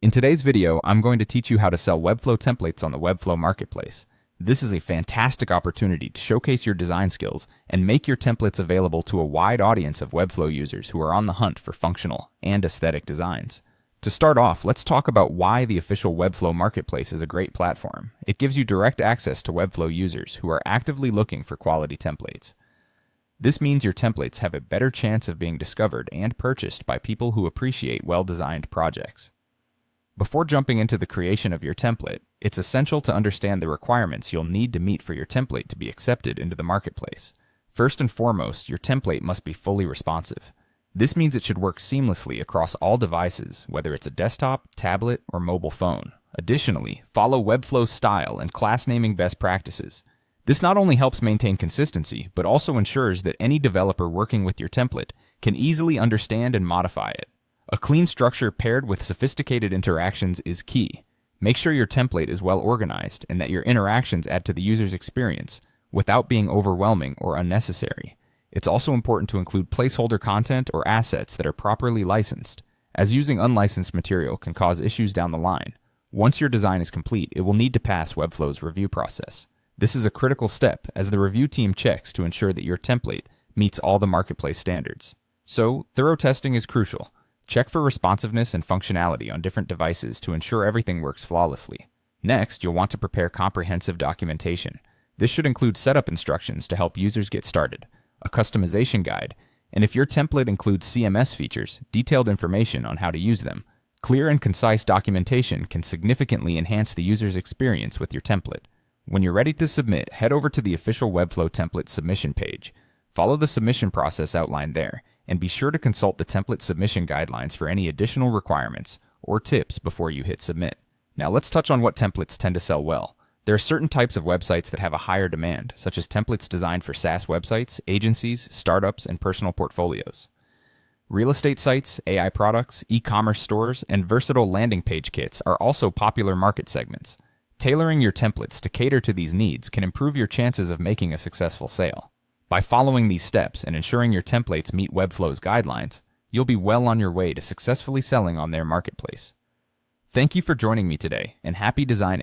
In today's video, I'm going to teach you how to sell Webflow templates on the Webflow marketplace. This is a fantastic opportunity to showcase your design skills and make your templates available to a wide audience of Webflow users who are on the hunt for functional and aesthetic designs. To start off, let's talk about why the official Webflow marketplace is a great platform. It gives you direct access to Webflow users who are actively looking for quality templates. This means your templates have a better chance of being discovered and purchased by people who appreciate well-designed projects. Before jumping into the creation of your template, it's essential to understand the requirements you'll need to meet for your template to be accepted into the marketplace. First and foremost, your template must be fully responsive. This means it should work seamlessly across all devices, whether it's a desktop, tablet, or mobile phone. Additionally, follow Webflow's style and class naming best practices. This not only helps maintain consistency, but also ensures that any developer working with your template can easily understand and modify it. A clean structure paired with sophisticated interactions is key. Make sure your template is well organized and that your interactions add to the user's experience without being overwhelming or unnecessary. It's also important to include placeholder content or assets that are properly licensed, as using unlicensed material can cause issues down the line. Once your design is complete, it will need to pass Webflow's review process. This is a critical step as the review team checks to ensure that your template meets all the marketplace standards. So, thorough testing is crucial. Check for responsiveness and functionality on different devices to ensure everything works flawlessly. Next, you'll want to prepare comprehensive documentation. This should include setup instructions to help users get started, a customization guide, and if your template includes CMS features, detailed information on how to use them. Clear and concise documentation can significantly enhance the user's experience with your template. When you're ready to submit, head over to the official Webflow template submission page. Follow the submission process outlined there, and be sure to consult the template submission guidelines for any additional requirements or tips before you hit submit. Now let's touch on what templates tend to sell well. There are certain types of websites that have a higher demand, such as templates designed for SaaS websites, agencies, startups, and personal portfolios. Real estate sites, AI products, e-commerce stores, and versatile landing page kits are also popular market segments. Tailoring your templates to cater to these needs can improve your chances of making a successful sale. By following these steps and ensuring your templates meet Webflow's guidelines, you'll be well on your way to successfully selling on their marketplace. Thank you for joining me today, and happy designing!